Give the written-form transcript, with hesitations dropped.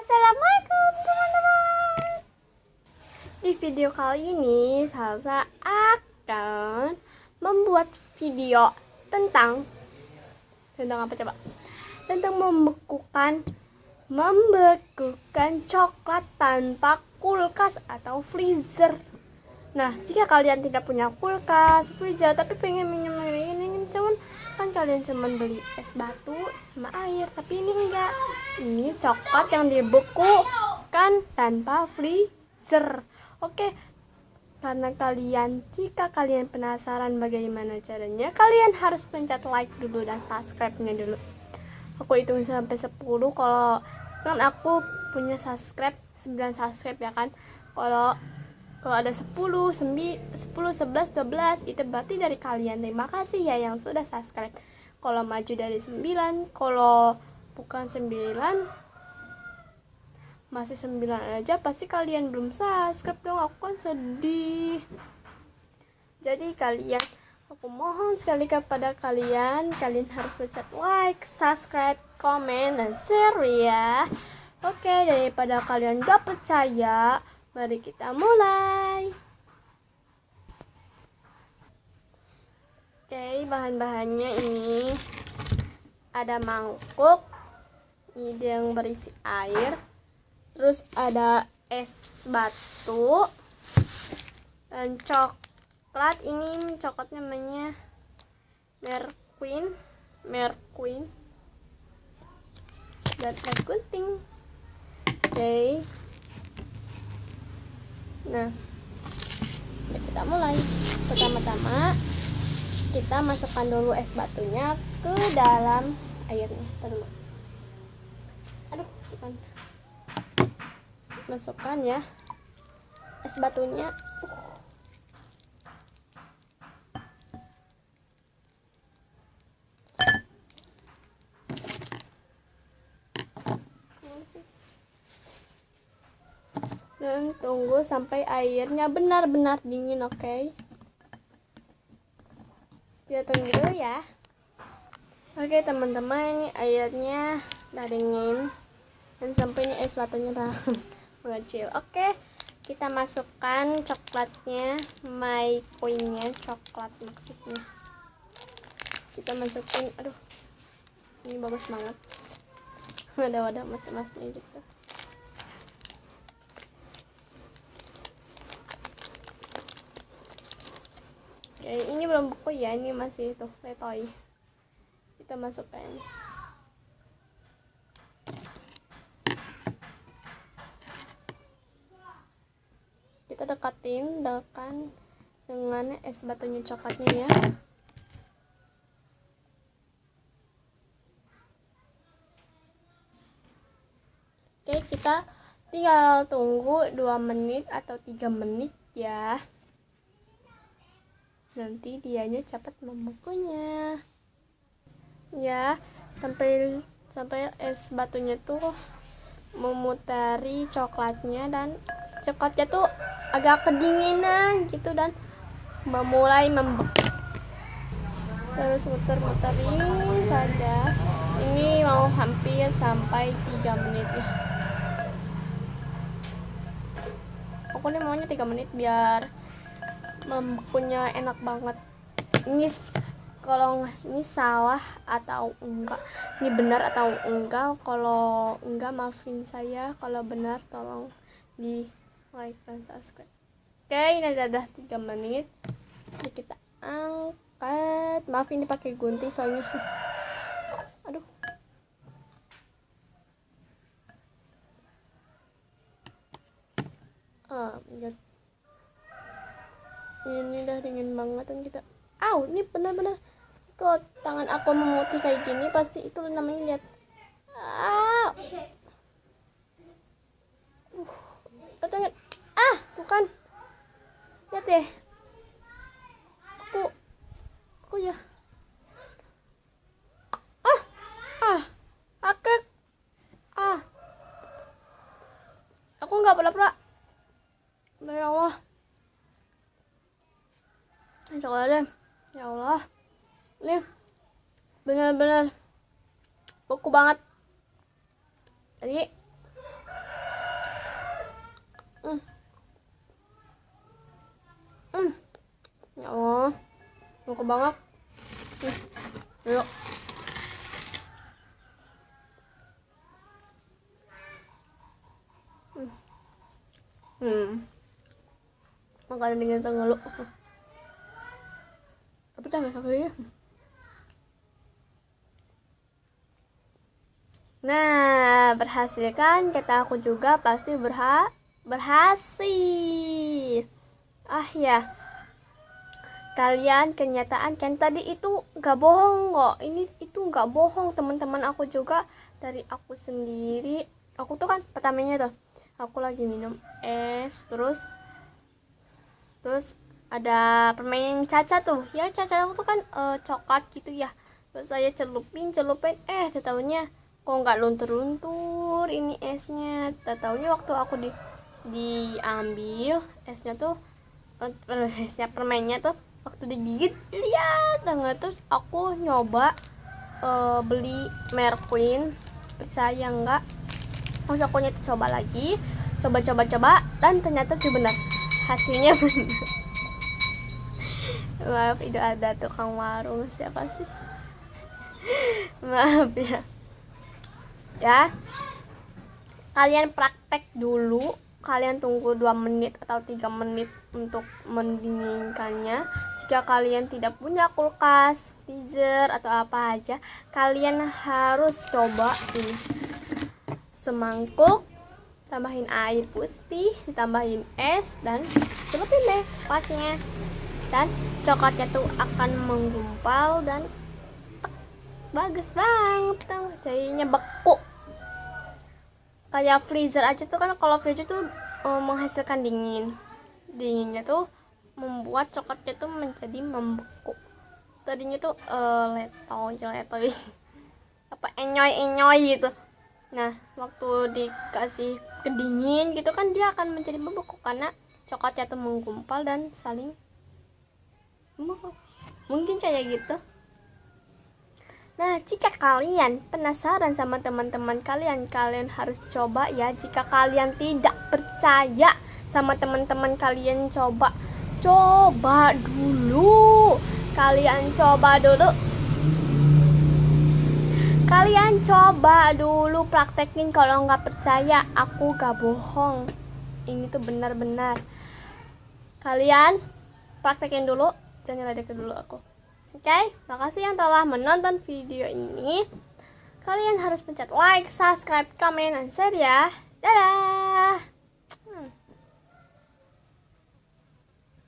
Assalamualaikum teman-teman. Di video kali ini Salsa akan membuat video tentang apa coba? Tentang membekukan coklat tanpa kulkas atau freezer. Nah, jika kalian tidak punya kulkas, freezer, tapi pengen minum ini, cuman kan kalian cuman beli es batu sama air, tapi ini enggak. Ini coklat yang dibekukan tanpa freezer. Oke. Karena jika kalian penasaran bagaimana caranya, kalian harus pencet like dulu dan subscribe-nya dulu. Aku hitung sampai 10 kalau kan aku punya 9 subscribe ya kan. Kalau ada 10, 11, 12 itu berarti dari kalian. Terima kasih ya yang sudah subscribe. Kalau maju dari 9, kalau bukan 9, masih 9 aja, pasti kalian belum subscribe dong. Aku kan sedih. Jadi aku mohon sekali kepada kalian harus pencet like, subscribe, komen, dan share ya. Oke, daripada kalian gak percaya, mari kita mulai. Oke, bahan-bahannya ini ada mangkuk ini yang berisi air, terus ada es batu dan coklat. Ini coklatnya namanya Merqueen dan es gunting. Oke. Nah, kita mulai. Pertama-tama kita masukkan dulu es batunya ke dalam airnya. Masukkan ya es batunya. Dan tunggu sampai airnya benar-benar dingin. Oke. Kita tunggu dulu ya. Oke teman-teman, ini airnya udah dingin dan sampai ini es batunya udah mengecil. Oke, kita masukkan coklatnya, Merqueennya, coklat maksudnya. Kita masukin, aduh, ini bagus banget. Ada wadah emas-emasnya gitu. Oke, ini belum beku ya, ini masih tuh letoy. Kita masukkan. Kita dekan dengan es batunya coklatnya ya. Oke, kita tinggal tunggu 2 menit atau 3 menit ya. Nanti dianya cepat membekunya. Ya, sampai es batunya tuh memutari coklatnya dan coklatnya tuh agak kedinginan gitu dan memulai membeku. Terus muter-muterin saja. Ini mau hampir sampai 3 menit ya. Aku nih maunya 3 menit biar membekunya enak banget. Kalau ini salah atau enggak, ini benar atau enggak. Kalau enggak maafin saya, kalau benar tolong di like dan subscribe. Oke, ini udah 3 menit. Jadi kita angkat. Maaf ini pakai gunting soalnya. Aduh. Ini udah dingin banget dan kita ini benar-benar kalau tangan aku memutih kayak gini pasti itu namanya lihat. Katanya tuh kan. Lihat deh. Aku ya. Akek. Aku nggak pura-pura. Ya Allah. Soalnya ya Allah, ini benar-benar beku banget. Jadi Mangkok banget. Yuk. Makanan dingin sama lu. Tapi dah gak sakit ya. Nah, berhasil kan? Kata aku juga pasti berhasil. Ah ya, kalian kenyataan kan tadi itu nggak bohong kok. Itu nggak bohong, teman-teman aku juga, dari aku sendiri. Aku tuh kan pertamanya tuh aku lagi minum es, terus ada permen Caca tuh ya. Caca aku tuh kan coklat gitu ya. Terus saya celupin taunya kok nggak luntur ini esnya. Taunya waktu aku diambil esnya tuh, esnya permennya tuh, waktu digigit lihat banget. Terus aku nyoba beli merek Queen, percaya nggak, terus aku coba lagi, coba dan ternyata tuh benar, hasilnya benar. Maaf, itu ada tukang warung, siapa sih? Maaf ya, kalian praktek dulu, kalian tunggu 2 menit atau 3 menit untuk mendinginkannya. Jika kalian tidak punya kulkas, freezer atau apa aja, kalian harus coba ini. Semangkuk, tambahin air putih, ditambahin es, dan celupin deh coklatnya. Dan coklatnya tuh akan menggumpal dan bagus banget tuh, jadinya beku. Kayak freezer aja tuh kan, kalau freezer tuh menghasilkan dinginnya tuh membuat coklatnya tuh menjadi membeku. Tadinya tuh letoy apa enyoy gitu. Nah, waktu dikasih kedingin gitu kan, dia akan menjadi membeku karena coklatnya tuh menggumpal dan saling membeku. Mungkin kayak gitu. Nah, jika kalian penasaran sama teman-teman kalian harus coba ya. Jika kalian tidak percaya sama teman-teman kalian, coba dulu. Kalian coba dulu praktekin. Kalau nggak percaya, aku gak bohong. Ini tuh benar-benar. Kalian praktekin dulu, jangan ledekin dulu aku. Oke, makasih yang telah menonton video ini. Kalian harus pencet like, subscribe, comment, dan share ya. Dadah!